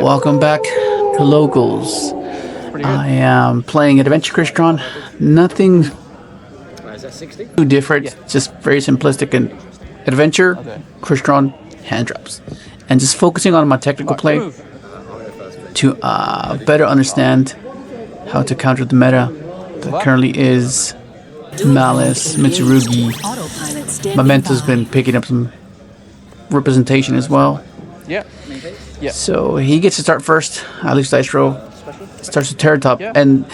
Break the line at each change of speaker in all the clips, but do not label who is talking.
Welcome back to Locals. I am playing Adventure Crystron. Nothing too different, just very simplistic and Adventure Crystron hand drops. And just focusing on my technical play to better understand how to counter the meta that currently is Malice, Mitsurugi. Memento's been picking up some representation as well.
Yeah.
So he gets to start first. At least Dice Roll starts with Terror Top. And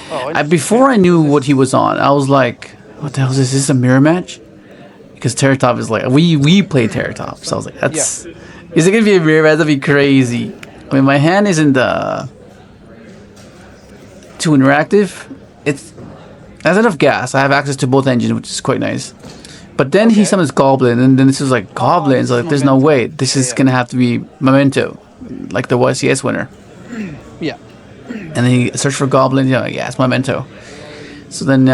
before I knew what he was on, I was like, what the hell is this? Is this a mirror match? Because Terror Top is like, we play Terror Top. So I was like, is it going to be a mirror match? That'd be crazy. I mean, my hand isn't too interactive. It has enough gas. I have access to both engines, which is quite nice. But then he summons Goblin, and then this is like, Goblin. So like, there's no way. This is going to have to be Memento, like the YCS winner.
Yeah.
And then he search for Goblin. Yeah, it's Memento. So then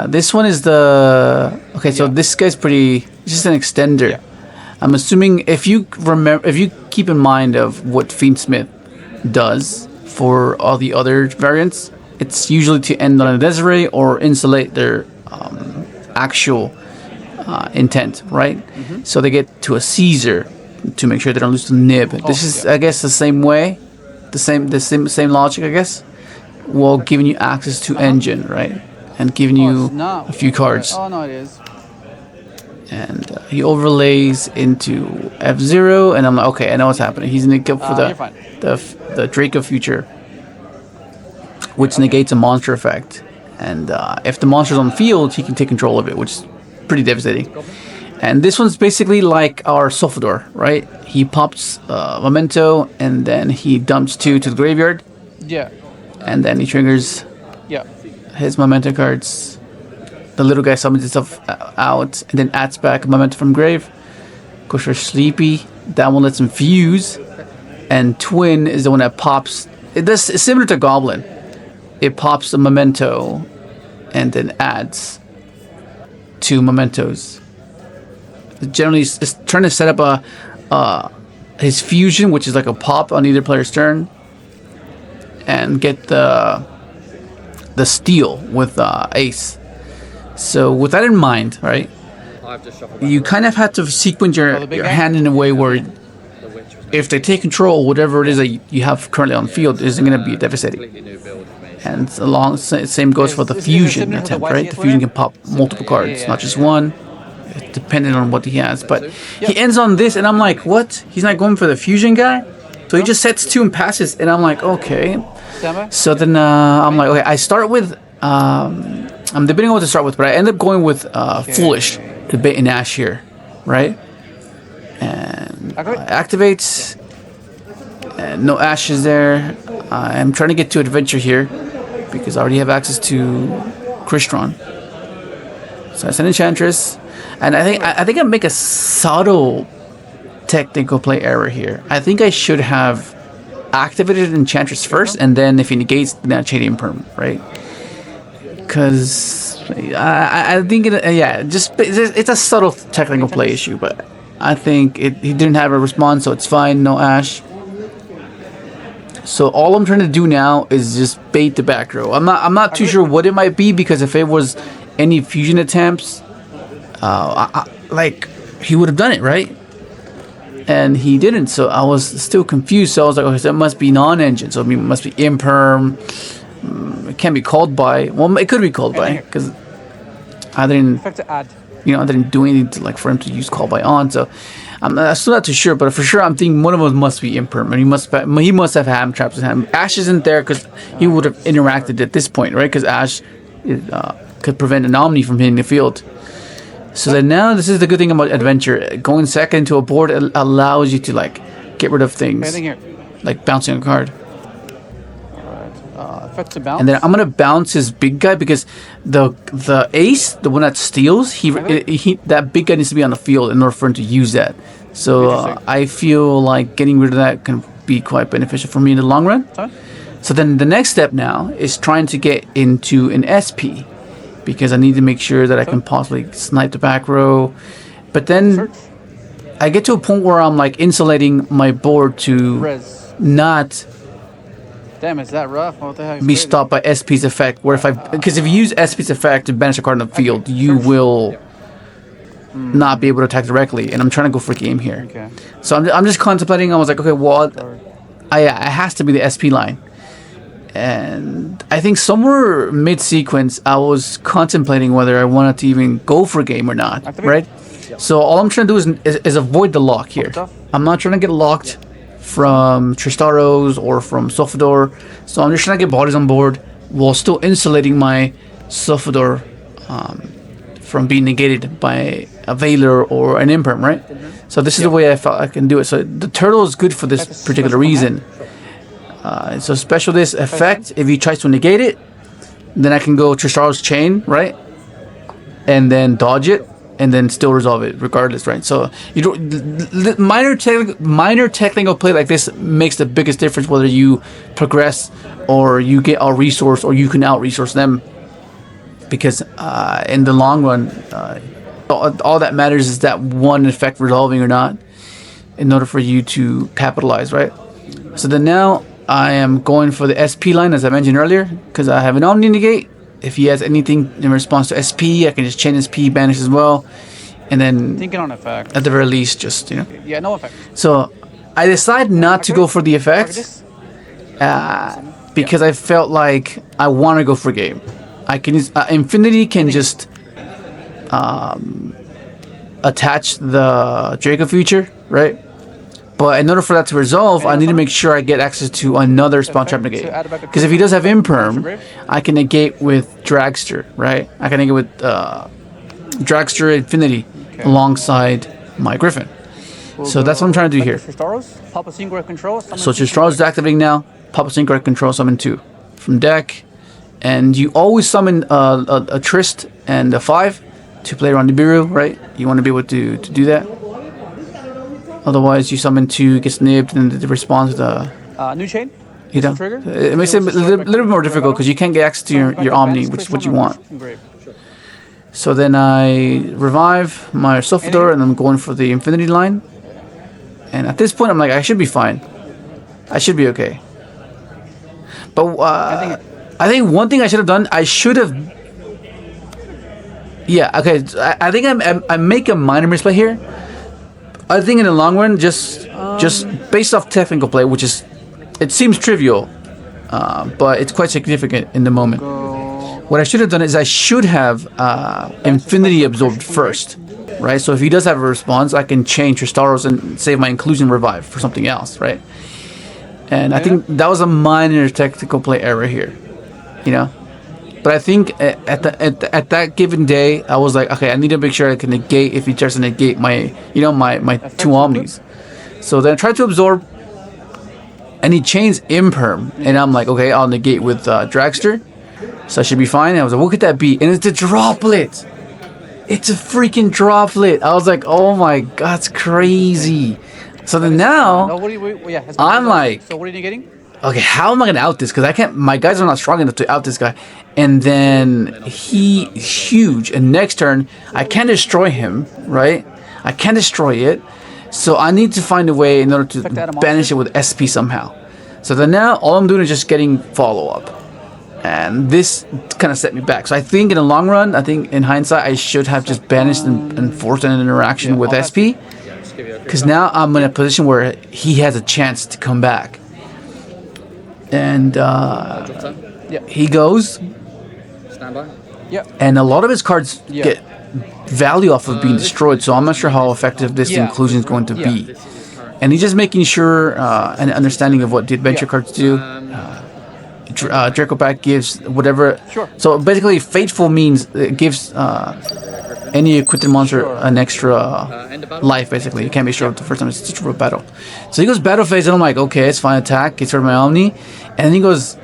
this one is the... Okay, so this guy's pretty... Just an extender. Yeah. I'm assuming if you keep in mind of what Fiendsmith does for all the other variants, it's usually to end on a Desiree or insulate their actual intent, right? Mm-hmm. So they get to a Caesar to make sure they don't lose to Nib. This is, I guess, the same way, the same logic, I guess. While giving you access to engine, right, and giving you a few cards.
Oh no, it is.
And he overlays into F0, and I'm like, okay, I know what's happening. He's gonna go for the Draco Future, which negates a monster effect. And if the monster's on the field, he can take control of it, which is pretty devastating. And this one's basically like our Sofador, right? He pops Memento, and then he dumps 2 to the graveyard.
Yeah.
And then he triggers his Memento cards. The little guy summons himself out, and then adds back Memento from grave. Goes for Sleepy. That one lets him fuse. And Twin is the one that pops. It's similar to Goblin. It pops the Memento, and then adds 2 Mementos. Generally, it's trying to set up his fusion, which is like a pop on either player's turn, and get the steal with Ace. So with that in mind, right, you kind of have to sequence your hand in a way where if they take control, whatever it is that you have currently on the field isn't going to be devastating. And same goes for the fusion attempt, right? The fusion can pop multiple cards, not just one, depending on what he has. But he ends on this, and I'm like, what? He's not going for the fusion guy? So he just sets 2 and passes, and I'm like, okay. So then I'm like, okay, I start with... I'm debating on what to start with, but I end up going with Foolish to bait an Ash here, right? And activates, and no Ash is there. I'm trying to get to Adventure here because I already have access to Crystron. So I send Enchantress, and I think I make a subtle technical play error here. I think I should have activated Enchantress first, and then if he negates, then I chain Imperm, right? Because I think it's a subtle technical play issue, but I think he didn't have a response, so it's fine. No Ash. So all I'm trying to do now is just bait the back row. I'm not too sure what it might be, because if it was any fusion attempts, like he would have done it, right? And he didn't, so I was still confused. So I was like, okay, so it must be non-engine, so it must be Imperm. It can't be called by. Well, it could be called by, because I didn't do anything for him to use call by on. So I'm still not too sure, but for sure I'm thinking one of them must be Imperm, and he must have ham traps in him. Ash isn't there because he would have interacted at this point, right? Because Ash could prevent an Omni from hitting the field. So then now this is the good thing about Adventure. Going second to a board allows you to get rid of things, like bouncing a card. And then I'm gonna bounce his big guy, because the ace, the one that steals, that big guy needs to be on the field in order for him to use that. So I feel like getting rid of that can be quite beneficial for me in the long run. So then the next step now is trying to get into an SP, because I need to make sure that I can possibly snipe the back row. But then I get to a point where I'm insulating my board to not
Damn, is that rough? What the heck?
be stopped by SP's effect. Where because if you use SP's effect to banish a card in the field, you will not be able to attack directly. And I'm trying to go for game here.
Okay.
So I'm just contemplating. I was like, okay, well, it has to be the SP line. And I think somewhere mid-sequence, I was contemplating whether I wanted to even go for game or not, right? So all I'm trying to do is avoid the lock here. I'm not trying to get locked from Tristaros or from Sofador. So I'm just trying to get bodies on board while still insulating my Sofador from being negated by a Veiler or an Imperm, right? So this is the way I felt I can do it. So the turtle is good for this particular reason. So special this effect, if he tries to negate it, then I can go Tristaro's Chain, right? And then dodge it, and then still resolve it regardless, right? So you don't, minor technical play like this makes the biggest difference whether you progress or you get out resource or you can out resource them. Because in the long run, all that matters is that one effect resolving or not in order for you to capitalize, right? So then now I am going for the SP line, as I mentioned earlier, because I have an Omni Negate. If he has anything in response to SP, I can just chain SP, banish as well, and then
thinking on effect.
At the very least, just
Yeah, no effect.
So I decide not to go for the effect because I felt like I want to go for game. I can Infinity can just attach the Draco feature, right? But in order for that to resolve, I need to make sure I get access to another spawn trap negate. Because if he does have Imperm, I can negate with Dragster, right? I can negate with Dragster Infinity alongside my Griffin. So that's what I'm trying to do here. So Tristaros is activating now. Papa Synchro Control summon 2 from deck. And you always summon a Trist and a 5 to play around Nibiru, right? You want to be able to do that. Otherwise, you summon 2, gets nibbed, and it responds to the...
new chain?
You know? It makes it a little bit more difficult because you can't get access to your Omni, which is what you want. So then I revive my Sofador, and I'm going for the Infinity line. And at this point, I'm like, I should be fine. I should be okay. But I think one thing I should have done, I should have... Yeah, okay. I think I make a minor misplay here. I think in the long run, just based off technical play, which is, it seems trivial, but it's quite significant in the moment. What I should have done is I should have Infinity absorbed first, right? So if he does have a response, I can change Tristaros and save my inclusion revive for something else, right? And I think that was a minor technical play error here, you know. But I think at that given day, I was like, okay, I need to make sure I can negate if he tries to negate my, my 2 Omnis. So then I tried to absorb, and he chains Imperm, and I'm like, okay, I'll negate with Dragster, so I should be fine. And I was like, what could that be? And it's a droplet. It's a freaking droplet. I was like, oh my god, it's crazy. So then now, I'm like,
so what are you getting?
Okay, how am I gonna out this? Because I can't. My guys are not strong enough to out this guy. And then he's huge. And next turn, I can't destroy him, right? I can't destroy it. So I need to find a way in order to banish it with SP somehow. So then now, all I'm doing is just getting follow up, and this kind of set me back. So I think in the long run, I think in hindsight, I should have just banished and forced an interaction with SP. Because now I'm in a position where he has a chance to come back. And he goes, and a lot of his cards get value off of being destroyed, so I'm not sure how effective this inclusion is going to be. And he's just making sure an understanding of what the adventure cards do. Draco Pack gives whatever. So basically, Fateful means it gives any equipped monster an extra life, basically. You can't be sure the first time it's just for battle. So he goes battle phase, and I'm like, okay, it's fine, attack, gets rid of my Omni. And then he goes,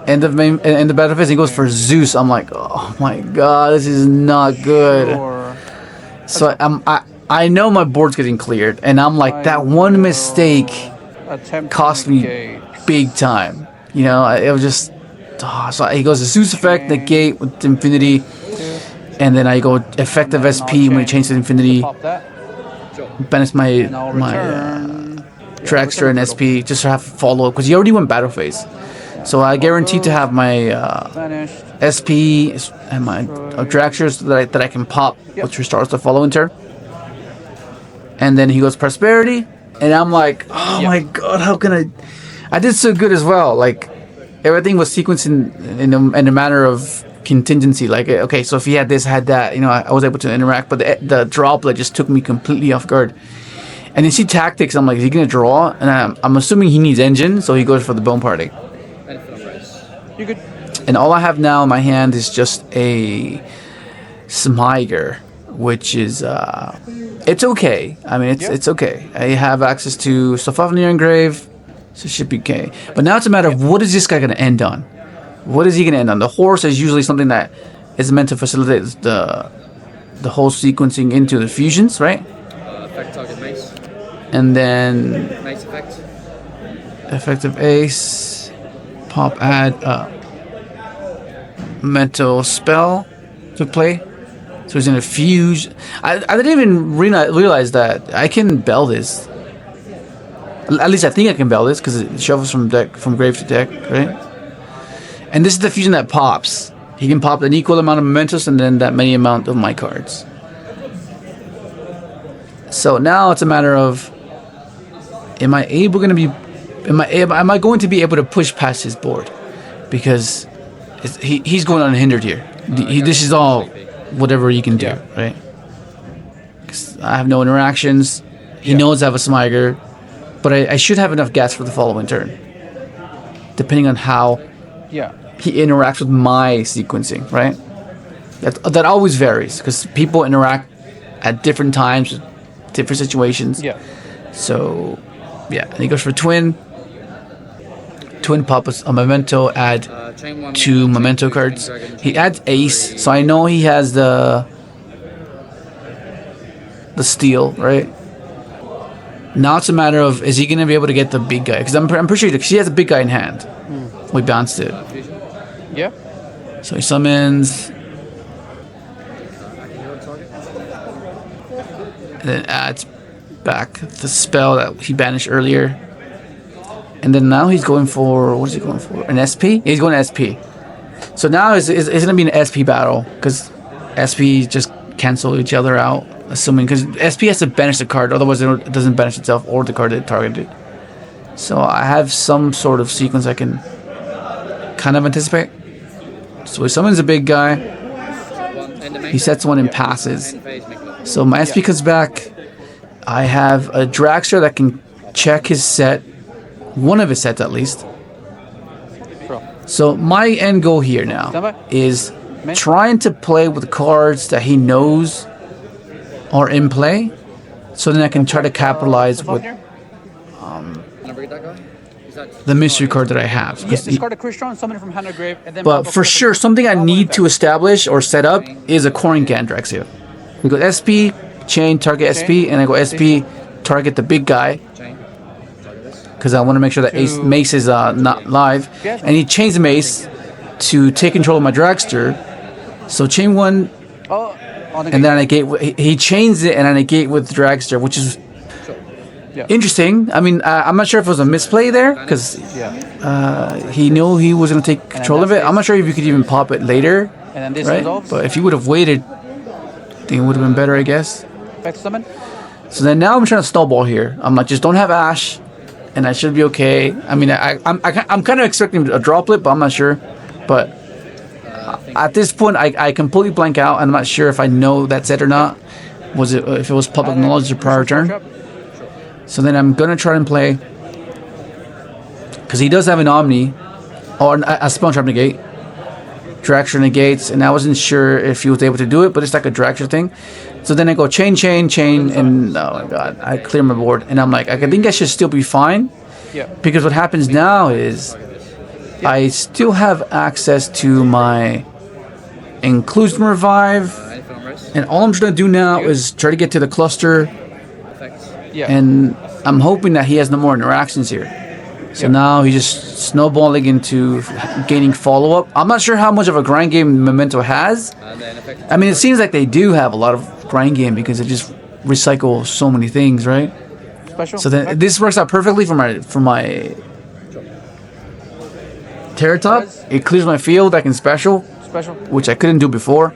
end the battle phase, he goes for Zeus. I'm like, oh my god, this is not good. So I know my board's getting cleared, and I'm like, that one mistake cost me big time. You know, it was just... so he goes the Zeus effect, negate with Infinity, and then I go effective SP when he changes to Infinity. Banish my Dragster and SP just to have follow up, because he already went battle phase. So I guarantee to have my
Vanished.
SP and my Dragsters that I can pop, which restarts the following turn. And then he goes Prosperity, and I'm like, oh my god, how can I did so good as well. Like, everything was sequenced in a manner of contingency. Like, okay, so if he had this, had that, you know, I was able to interact, but the droplet just took me completely off guard. And you see tactics, I'm like, is he gonna draw? And I'm assuming he needs engine, so he goes for the Bone Party.
You good?
And all I have now in my hand is just a Smyger, which is it's okay. I mean, it's okay. I have access to Sofafnir Engrave, so it should be okay. But now it's a matter of what is this guy gonna end on? What is he gonna end on? The horse is usually something that is meant to facilitate the whole sequencing into the fusions, right?
Effect target mace.
And then
Mace effect.
effective ace, pop add mental spell to play. So he's gonna fuse. I didn't even realize that I can bell this. At least I think I can bell this because it shuffles from grave to deck, right? And this is the fusion that pops. He can pop an equal amount of mementos and then that many amount of my cards. So now it's a matter of, am I going to be able to push past his board? Because he's going unhindered here. This is all whatever he can do, right? 'Cause I have no interactions. He knows I have a Smyger, but I should have enough gas for the following turn, depending on how he interacts with my sequencing, right? That always varies because people interact at different times, with different situations. So, yeah, and he goes for twin pop a memento, add two memento cards. He adds ace, so I know he has the steal, right? Now it's a matter of, is he going to be able to get the big guy? Because I'm pretty sure he has a big guy in hand. We bounced it. So he summons, and then adds back the spell that he banished earlier. And then now he's going for, what is he going for? An SP? He's going to SP. So now it's going to be an SP battle because SP just cancel each other out, assuming, because SP has to banish the card, otherwise it doesn't banish itself or the card that it targeted. So I have some sort of sequence I can kind of anticipate. So he summons a big guy. He sets one and passes. So my SP comes back. I have a Dragster that can check his set, one of his sets at least. So my end goal here now is trying to play with cards that he knows are in play, so then I can try to capitalize with the mystery card that I have.
Discard a Crystron, summon it from hand or grave, and then
But for sure, something I need to establish or set up is a Coring Gandrax here. We go SP, chain, target SP, and I go SP, target the big guy. Because I want to make sure that Mace is not live. And he chains the Mace to take control of my Dragster. So chain one, and then I negate. He chains it, and I negate with Dragster, which is interesting. I mean, I'm not sure if it was a misplay there, because he knew he was going to take control of it. I'm not sure if you could even pop it later, right? But if you would have waited, I think it would have been better, I guess. So then now I'm trying to snowball here. I'm like, just don't have Ash, and I should be okay. I mean, I'm kind of expecting a droplet, but I'm not sure. But at this point, I completely blank out, and I'm not sure if I know that's it or not. If it was public knowledge the prior turn? So then I'm gonna try and play, because he does have an Omni or a Spell Trap negate. Dragster negates, and I wasn't sure if he was able to do it, but it's like a Dragster thing. So then I go chain, and oh my god, I clear my board, and I'm like, I think I should still be fine. Because what happens now is I still have access to my Inclusion Revive, and all I'm trying to do now is try to get to the cluster, and I'm hoping that he has no more interactions here. So now he's just snowballing into gaining follow-up. I'm not sure how much of a grind game Memento has. I mean, it seems like they do have a lot of grind game because they just recycle so many things, right? So then this works out perfectly for my Terratop, it clears my field. I can special, which I couldn't do before.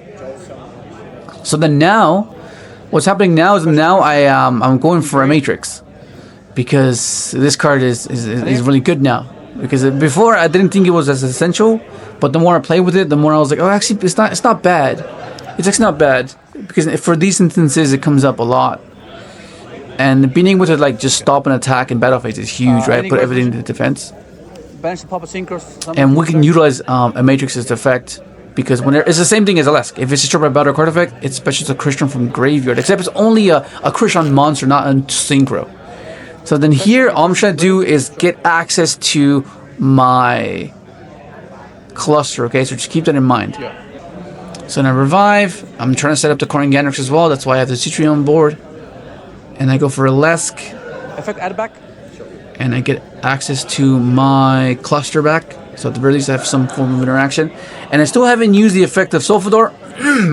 So then now, what's happening now is now I'm going for a Matrix because this card is really good now. Because before I didn't think it was as essential, but the more I play with it, the more I was like, oh, actually, it's not bad. It's actually not bad because for these instances, it comes up a lot. And being able to like just stop an attack in battle phase is huge, right? Put everything into defense. And we can utilize a Matrix's effect because when it's the same thing as Alesk. If it's destroyed by battle card effect, it's special to Crystron from graveyard. Except it's only a Crystron monster, not a synchro. So then here, all I'm trying to do is get access to my cluster. Okay, so just keep that in mind. So then I revive. I'm trying to set up the Korringandrix as well. That's why I have the Citrine on board. And I go for a Lesk.
Effect add back.
And I get access to my cluster back. So at the very least I have some form of interaction. And I still haven't used the effect of Sulfador,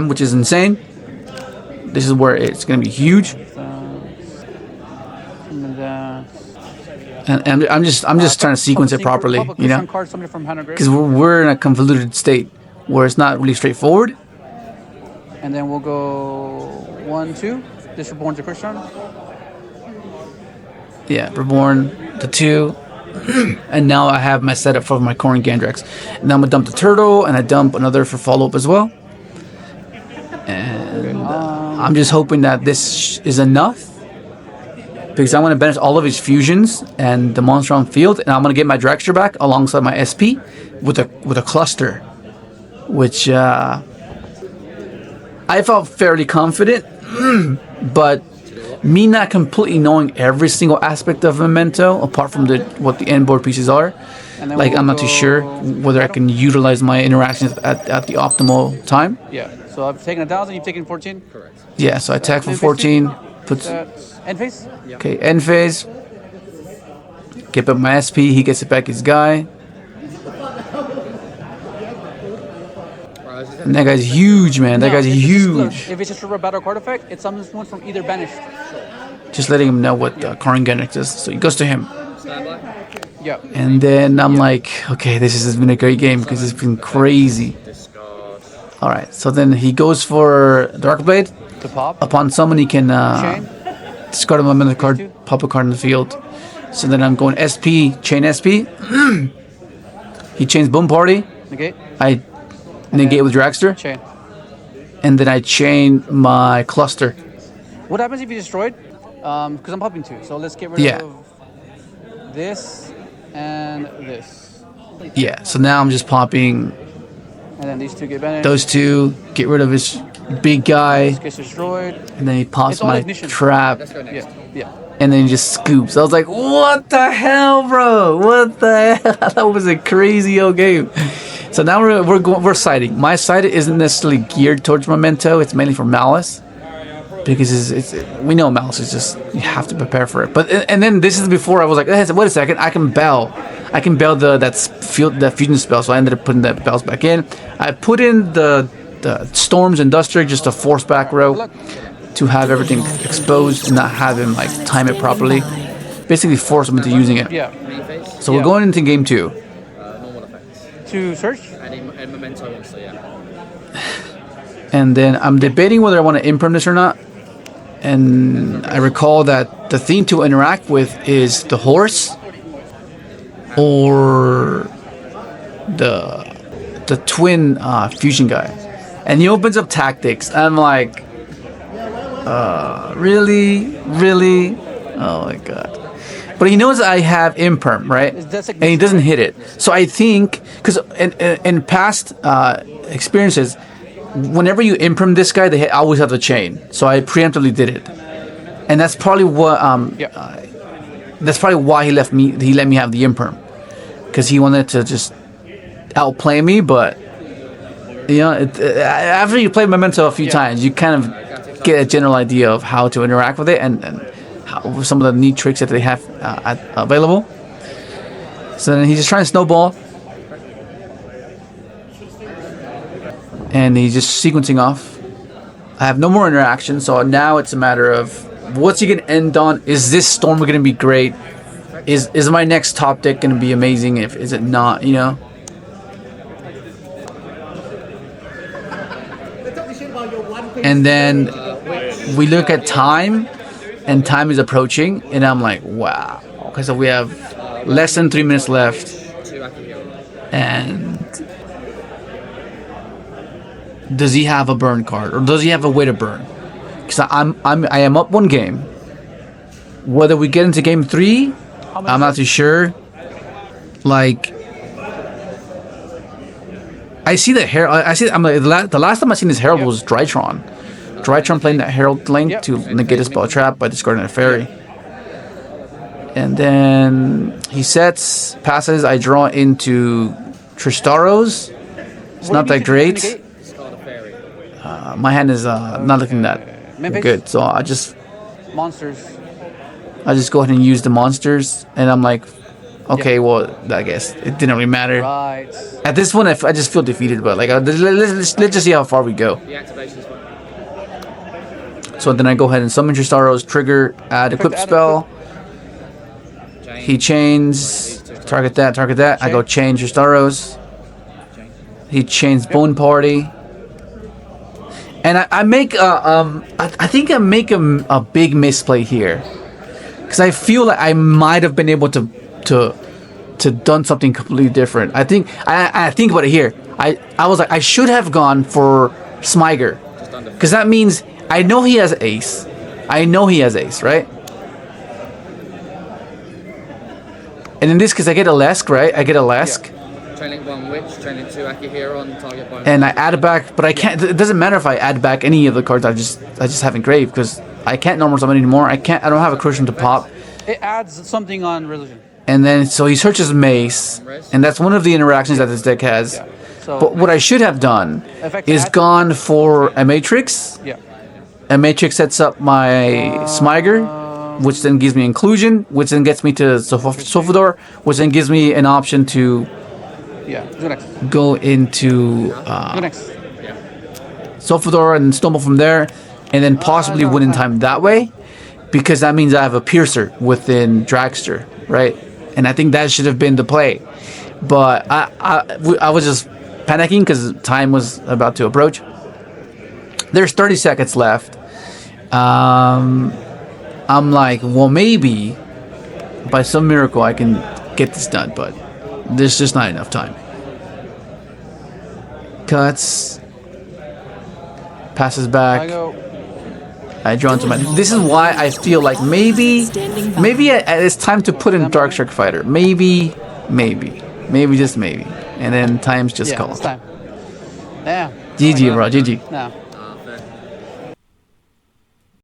which is insane. This is where it's going to be huge. And I'm just trying to sequence it properly, you know? Because we're in a convoluted state where it's not really straightforward.
And then we'll go 1, 2. This Reborn to Crystron.
Yeah, Reborn to 2. And now I have my setup for my Korringandrix. And then I'm going to dump the turtle, and I dump another for follow-up as well. And I'm just hoping that this is enough. Because I'm going to banish all of his fusions and the monster on field. And I'm going to get my Dragster back alongside my SP with a cluster. Which I felt fairly confident. But me not completely knowing every single aspect of Memento, apart from what the end board pieces are, like I'm not too sure whether I can utilize my interactions at the optimal time.
Yeah. So I've taken 1,000. You've taken 14.
Correct.
Yeah. So I attack for 14. Puts
end phase.
Okay. End phase. Get up my SP. He gets it back. His guy. And that guy's huge, man. That guy's huge.
If it's just a battle card effect, it summons one from either banished.
Just letting him know what Korringandrix is. So he goes to him.
Yeah.
And then I'm like, okay, this has been a great game because it's been crazy. Alright, so then he goes for Darkblade.
To pop.
Upon summon, he can discard a Memento card, pop a card in the field. So then I'm going SP, chain SP. He chains Boom Party.
Okay.
I negate with Dragster.
Chain.
And then I chain my cluster.
What happens if you destroyed? Because I'm popping 2. So let's get rid of this and this.
Yeah, so now I'm just popping.
And then these 2 get banished.
Those 2, get rid of his big guy.
This gets destroyed.
And then he pops my trap.
Yeah.
And then he just scoops. I was like, what the hell, bro? What the hell? That was a crazy old game. So now we're siding. My side isn't necessarily geared towards Memento. It's mainly for Malice. Because we know Malice is just, you have to prepare for it. But and then this is before I was like, wait a second, I can bell that fusion spell. So I ended up putting the bells back in. I put in the Storms and Duster just to force back row to have everything exposed and not have him like time it properly. Basically force him into using it.
Yeah.
So we're going into game 2.
Normal effects.
To search?
And Memento monster, yeah.
And then I'm debating whether I want to imprint this or not. And I recall that the theme to interact with is the horse or the twin fusion guy. And he opens up tactics. I'm like, really? Oh my god. But he knows I have imperm, right? And he doesn't hit it. So I think, because in past experiences, whenever you imperm this guy, they always have the chain. So I preemptively did it. And that's probably what that's probably why he let me have the imperm. Because he wanted to just outplay me, but you know, after you play Memento a few times, you kind of get a general idea of how to interact with it and how, some of the neat tricks that they have available. So then he's just trying to snowball. And he's just sequencing off. I have no more interaction, so now it's a matter of what's he going to end on? Is this storm going to be great? Is my next top deck going to be amazing? Is it not, you know? And then we look at time, and time is approaching, and I'm like, wow. Okay, so we have less than 3 minutes left, and does he have a burn card, or does he have a way to burn? Because I am up one game. Whether we get into game 3, I'm not too sure. Like, I see the Herald. I see. I'm like, the last time I seen this Herald was Drytron. Drytron playing that Herald link to negate a spell trap by discarding a fairy. And then he sets, passes. I draw into Tristaros. It's not that great. My hand is not looking that good, so I just go ahead and use the monsters, and I'm like, okay, well, I guess it didn't really matter.
Right.
At this one, I just feel defeated, but like, let's just see how far we go. So then I go ahead and summon Tristaros, trigger, add equip spell. He chains, target that. I go chain Tristaros. He chains Bone Party. And I make I think I make a big misplay here, because I feel like I might have been able to done something completely different. I think about it here. I was like, I should have gone for Smyger, because that means I know he has ace. Right? And in this case, I get a Lesk, right? I get a Lesk.
Training 1 Witch, training 2 Akihiro on target bone.
And I add back, but I can't. It doesn't matter if I add back any of the cards I just have engraved, because I can't normal summon anymore. I don't have a Crystron to pop.
It adds something on religion.
And then so he searches Mace, and that's one of the interactions that this deck has.
Yeah. So,
but what I should have done is gone for a Matrix.
Yeah.
A Matrix sets up my Smyger, which then gives me inclusion, which then gets me to Sofador, which then gives me an option to go into Sofador and stumble from there, and then possibly win in time that way, because that means I have a Piercer within Dragster, right? And I think that should have been the play, but I was just panicking because time was about to approach. There's 30 seconds left. I'm like, well, maybe by some miracle I can get this done, but there's just not enough time. Cuts. Passes back. I draw into my... This is why I feel like maybe it's time to put in Darkshark Fighter. Maybe, just maybe. And then time's just called.
It's time. Yeah.
GG, bro. GG.
No.